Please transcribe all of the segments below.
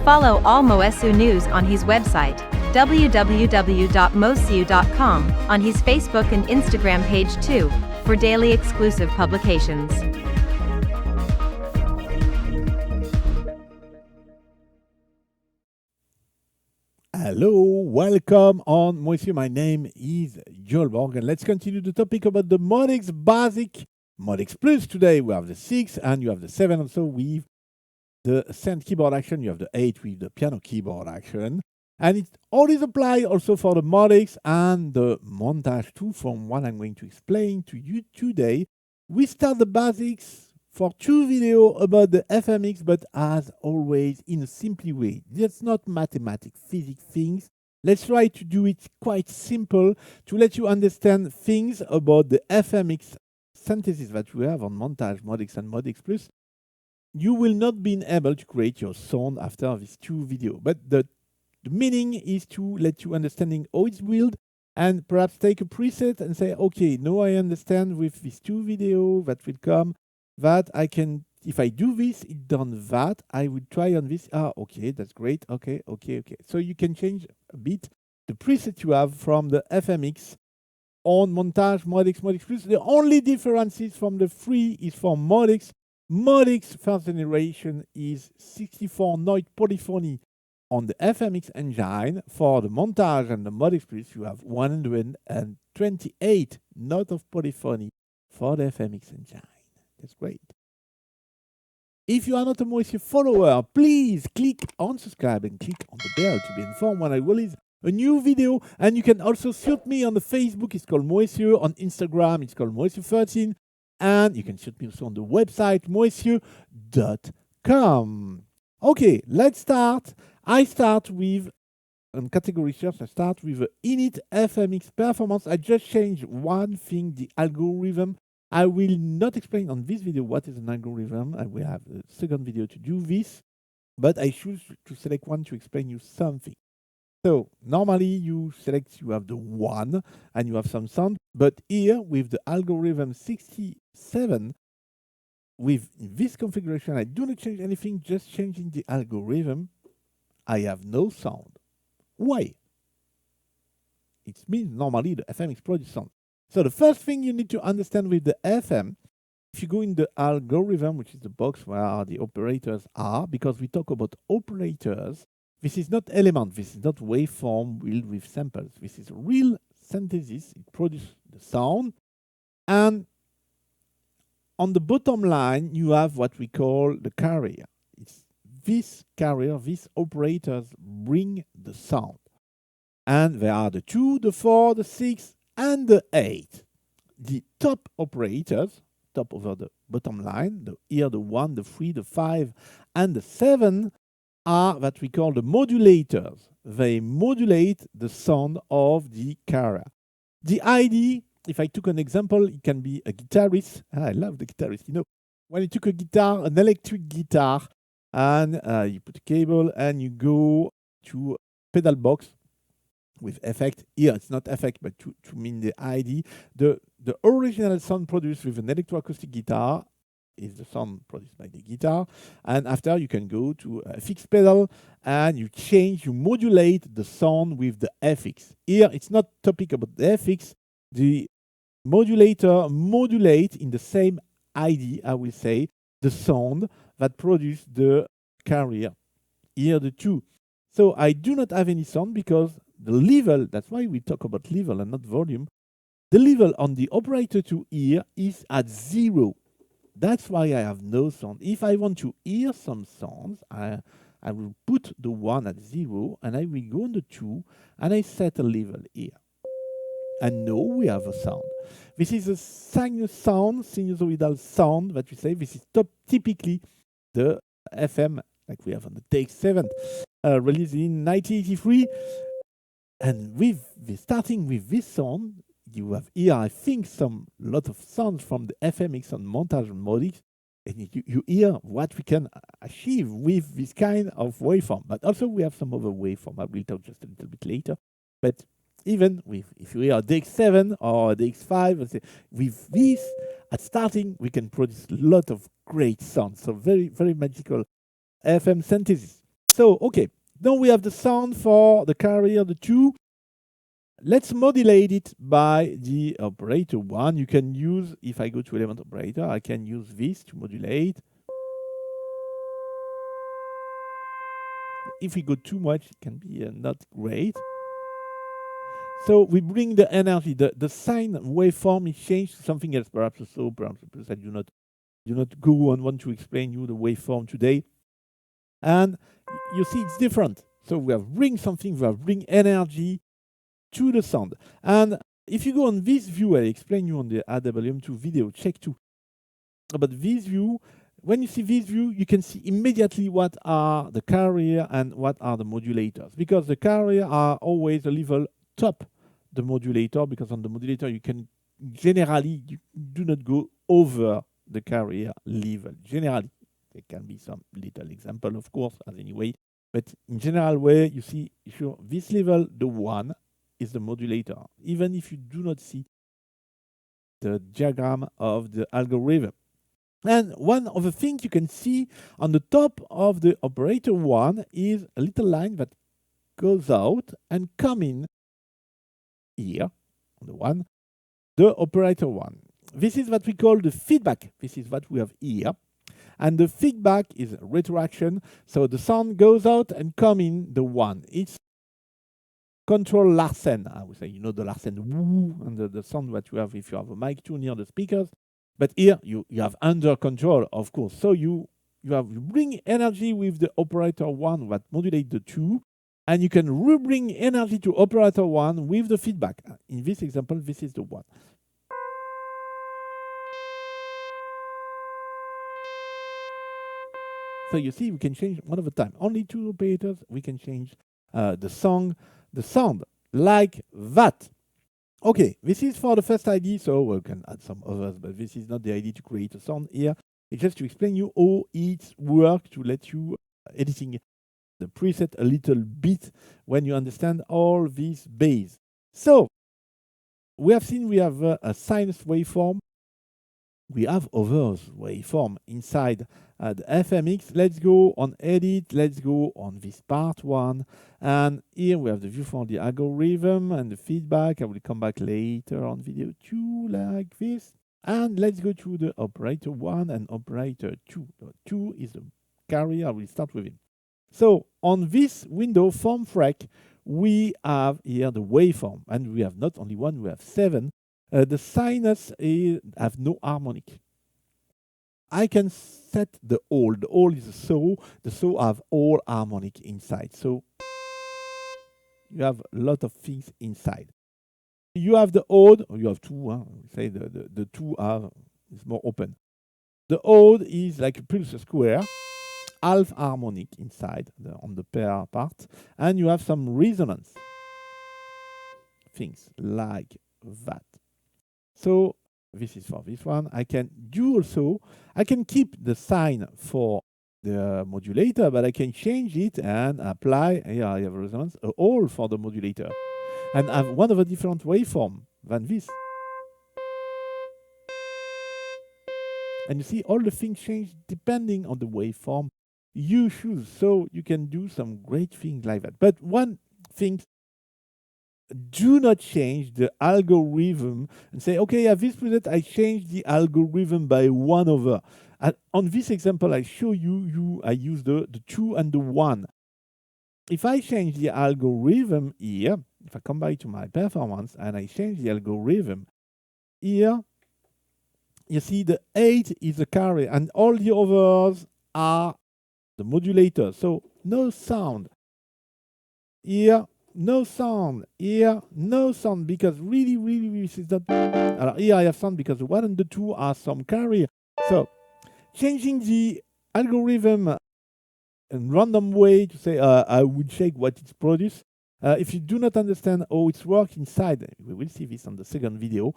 Follow all Moesu news on his website, www.moesu.com, on his Facebook and Instagram page too, for daily exclusive publications. Hello, welcome on Moesu. My name is Joel Borg, and let's continue the topic about the Modex Basic, Modex Plus. Today we have the 6 and you have the 7 also with the synth keyboard action. You have the 8 with the piano keyboard action. And it always applies also for the Modex and the Montage too, from what I'm going to explain to you today. We start the basics for 2 videos about the FMX, but as always in a simple way. That's not mathematics, physics things. Let's try to do it quite simple to let you understand things about the FMX synthesis that we have on Montage, Modex and Modex Plus. You will not be able to create your sound after these 2 videos, but the meaning is to let you understanding how it's built and perhaps take a preset and say, okay, now I understand with these 2 videos that will come that I can, if I do this, it done that, I will try on this. Okay, that's great. Okay. So you can change a bit the preset you have from the FMX on Montage, Modex, Modex Plus. The only differences from the 3 is for Modex. Modex first generation is 64 note polyphony on the FMX engine. For the Montage and the Modex Plus, you have 128 note of polyphony for the FMX engine. That's great. If you are not a Moesu follower, please click on subscribe and click on the bell to be informed when I release a new video. And you can also shoot me on the Facebook, it's called Moesu. On Instagram, it's called Moesu13. And you can shoot me also on the website, moesu.com. Okay, let's start. I start with category search. I start with the init FMX performance. I just changed one thing, the algorithm. I will not explain on this video what is an algorithm. I will have a second video to do this, but I choose to select one to explain you something. So normally you select, you have the 1 and you have some sound, but here with the algorithm 67, with this configuration, I do not change anything, just changing the algorithm. I have no sound. Why? It means normally the FMX produces sound. So the first thing you need to understand with the FM, if you go in the algorithm, which is the box where the operators are, because we talk about operators, this is not element, this is not waveform built with samples. This is real synthesis. It produces the sound. And on the bottom line, you have what we call the carrier. It's this carrier, these operators bring the sound. And there are the 2, the 4, the 6, and the 8. The top operators, top over the bottom line, here the 1, the 3, the 5, and the 7 are what we call the modulators. They modulate the sound of the carrier. The ID, if I took an example, it can be a guitarist. I love the guitarist, you know. When you took a guitar, an electric guitar, and you put a cable and you go to pedal box with effect. Here it's not effect, but to mean the ID. The original sound produced with an electroacoustic guitar is the sound produced by the guitar. And after you can go to a fixed pedal and you modulate the sound with the FX. Here it's not topic about the FX. The modulator modulate in the same ID, I will say, the sound that produce the carrier. Here the 2. So I do not have any sound because the level, that's why we talk about level and not volume, the level on the operator to hear is at 0. That's why I have no sound. If I want to hear some sounds, I will put the 1 at 0 and I will go on the 2 and I set a level here. And now we have a sound. This is a sinusoidal sound that we say. This is typically the FM, like we have on the TX7, released in 1983. And starting with this sound, you have here, I think, some lot of sounds from the FMX and montage modules, and you hear what we can achieve with this kind of waveform. But also we have some other waveform. I will talk just a little bit later. But even with, if you hear DX7 or DX5, with this, at starting, we can produce a lot of great sounds. So very, very magical FM synthesis. So, okay, now we have the sound for the carrier, the 2. Let's modulate it by the operator 1. You can use, if I go to element operator, I can use this to modulate. If we go too much, it can be not great. So we bring the energy, the sine waveform is changed to something else, perhaps so, perhaps because I do not go and want to explain you the waveform today. And you see it's different. So we have bring something, we have bring energy to the sound. And if you go on this view, I explain you on the AWM2 video, check too. But this view, when you see this view, you can see immediately what are the carrier and what are the modulators. Because the carrier are always a level top the modulator, because on the modulator you can generally, you do not go over the carrier level. Generally, there can be some little example, of course, as anyway. But in general way, you see, sure, this level, the 1, is the modulator, even if you do not see the diagram of the algorithm. And one of the things you can see on the top of the operator 1 is a little line that goes out and come in here on the 1, the operator 1. This is what we call the feedback. This is what we have here. And the feedback is retroaction. So the sound goes out and come in the 1. It's control Larsen. I would say, you know, the Larsen woo and the sound that you have if you have a mic too near the speakers. But here you have under control, of course. So you bring energy with the operator 1 that modulate the 2. And you can re-bring energy to operator 1 with the feedback. In this example, this is the 1. So you see, we can change one at a time. Only 2 operators, we can change the sound like that. Okay, this is for the first ID, so we can add some others, but this is not the idea to create a sound here. It's just to explain you how it works, to let you editing the preset a little bit when you understand all these base. So we have seen we have a sinus waveform. We have others waveform inside the FMX. Let's go on edit. Let's go on this part 1. And here we have the view for the algorithm and the feedback. I will come back later on video 2 like this. And let's go to the operator 1 and operator 2. 2 is the carrier. I will start with him. So on this window form frac, we have here the waveform, and we have not only 1, we have 7. The sinus have no harmonic. I can set the all. The all is a saw. The saw have all harmonic inside. So you have a lot of things inside. You have the odd, or you have 2. We say the 2 is more open. The odd is like a pulsar square. Half harmonic inside on the pair part, and you have some resonance things like that. So this is for this one. I can do also, I can keep the sign for the modulator, but I can change it and apply, here I have a resonance, all for the modulator. And I have one of a different waveform than this. And you see all the things change depending on the waveform you choose. So you can do some great things like that. But one thing, do not change the algorithm and say, okay, at this preset, I changed the algorithm by 1 over. And on this example, I show you, I use the 2 and the 1. If I change the algorithm here, if I come back to my performance and I change the algorithm here, you see the 8 is the carrier and all the others are the modulator. So no sound. Here, no sound. Here, no sound, because really, this is not. Here I have sound because the 1 and the 2 are some carrier. So changing the algorithm in random way to say I would check what it's produced. If you do not understand how it's works inside, we will see this on the second video,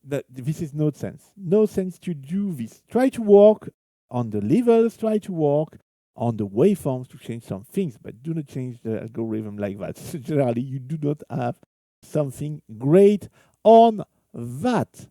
that this is no sense. No sense to do this. Try to work on the levels, try to work on the waveforms to change some things, but do not change the algorithm like that. So generally, you do not have something great on that.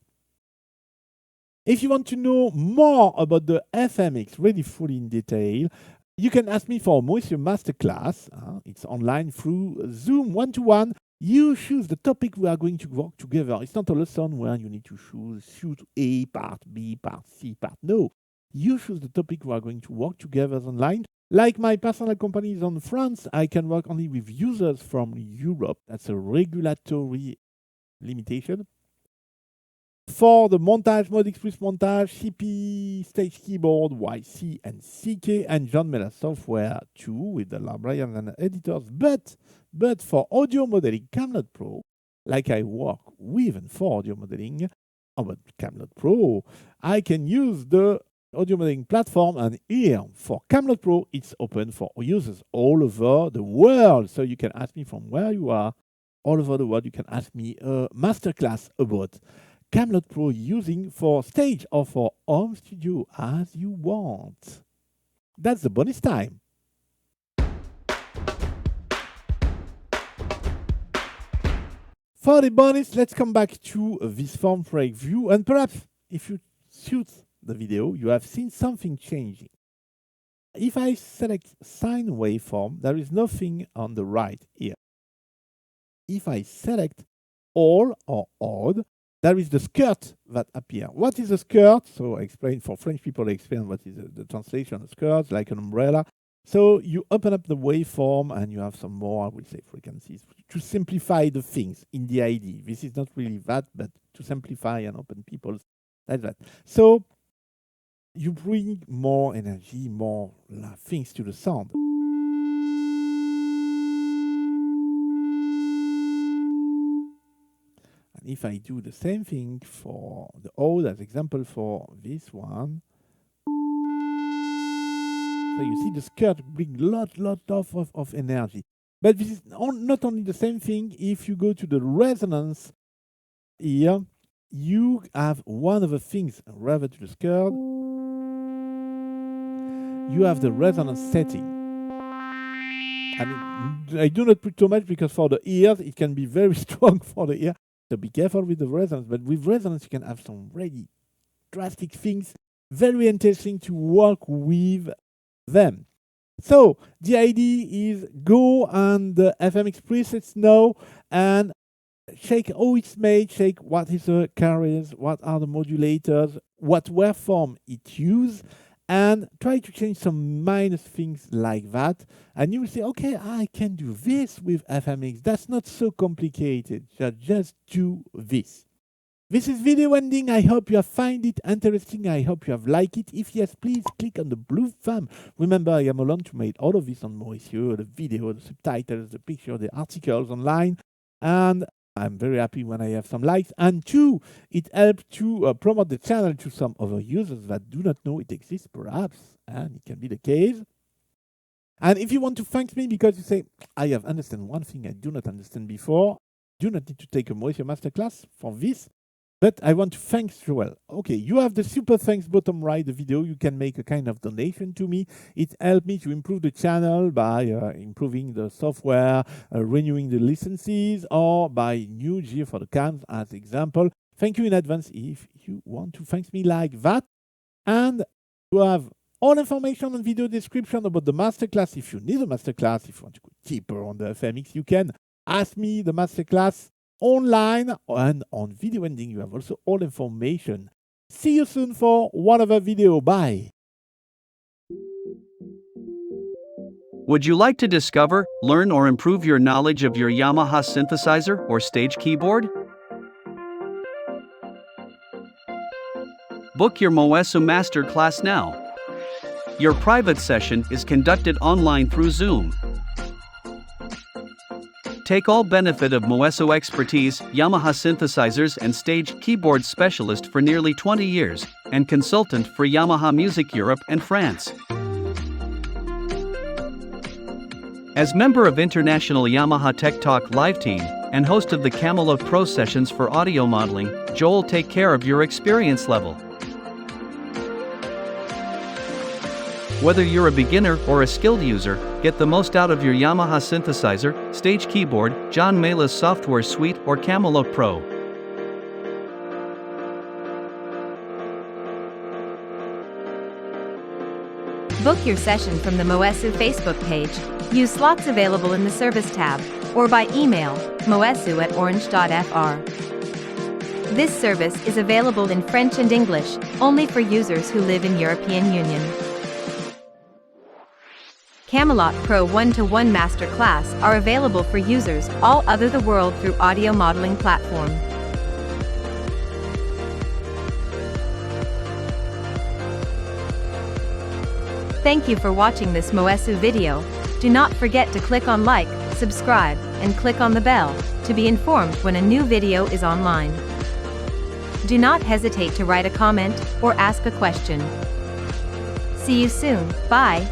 If you want to know more about the FMX really fully in detail, you can ask me for Moisio Masterclass. It's online through Zoom one-to-one. You choose the topic we are going to work together. It's not a lesson where you need to choose A part, B part, C part. No, you choose the topic we are going to work together online. Like my personal company is on France, I can work only with users from Europe. That's a regulatory limitation. For the montage, Mode Express Montage, CP, Stage Keyboard, YC, and CK, and John Miller software too, with the librarians and editors. But for audio modeling, Camelot Pro, like I work with and for audio modeling, but Camelot Pro, I can use the audio modeling platform, and here for Camelot Pro, it's open for users all over the world. So you can ask me from where you are, all over the world. You can ask me a masterclass about Camelot Pro using for stage or for home studio as you want. That's the bonus time. For the bonus, let's come back to this form break view, and perhaps if you shoot the video, you have seen something changing. If I select sine waveform, there is nothing on the right here. If I select all or odd, there is the skirt that appears. What is a skirt? So I explain for French people, I explain what is the translation of skirt, like an umbrella. So you open up the waveform and you have some more, I would say, frequencies to simplify the things in the ID. This is not really that, but to simplify and open people's like that. So you bring more energy, more things to the sound. And if I do the same thing for the odd, as example for this one, so you see the skirt bring lot of energy. But this is not only the same thing. If you go to the resonance here, you have one of the things rather to the skirt. You have the resonance setting. I mean, I do not put too much because for the ears, it can be very strong for the ear. So be careful with the resonance. But with resonance, you can have some really drastic things. Very interesting to work with them. So the idea is go on the FMX presets now and check how it's made, check what is the carriers, what are the modulators, what waveform it uses, and try to change some minor things like that. And you will say, okay, I can do this with FMX. That's not so complicated. Just do this. This is video ending. I hope you have found it interesting. I hope you have liked it. If yes, please click on the blue thumb. Remember, I am alone to make all of this on Moisio, the video, the subtitles, the picture, the articles online. And I'm very happy when I have some likes. And two, it helps to promote the channel to some other users that do not know it exists, perhaps. And it can be the case. And if you want to thank me because you say, I have understand one thing I do not understand before, do not need to take a Moisio Masterclass for this. But I want to thank Joel. Okay, you have the super thanks bottom right, the video. You can make a kind of donation to me. It helped me to improve the channel by improving the software, renewing the licenses, or by new gear for the cams as example. Thank you in advance if you want to thank me like that. And you have all information and video description about the masterclass. If you need a masterclass, if you want to go deeper on the FMX, you can ask me the masterclass online and on video ending. You have also all information. See you soon for one other video. Bye. Would you like to discover, learn, or improve your knowledge of your Yamaha synthesizer or stage keyboard? Book your Moisio Masterclass now. Your private session is conducted online through Zoom. Take all benefit of Moisio expertise, Yamaha synthesizers and stage keyboard specialist for nearly 20 years, and consultant for Yamaha Music Europe and France. As member of International Yamaha Tech Talk live team, and host of the Camelot Pro sessions for audio modeling, Joel take care of your experience level. Whether you're a beginner or a skilled user, get the most out of your Yamaha synthesizer, Stage keyboard, John Mayla's software suite or Camelot Pro. Book your session from the Moesu Facebook page. Use slots available in the service tab, or by email, moesu@orange.fr. This service is available in French and English, only for users who live in European Union. Camelot Pro 1-to-1 Masterclass are available for users all over the world through audio modeling platform. Thank you for watching this Moesu video. Do not forget to click on like, subscribe, and click on the bell to be informed when a new video is online. Do not hesitate to write a comment or ask a question. See you soon. Bye.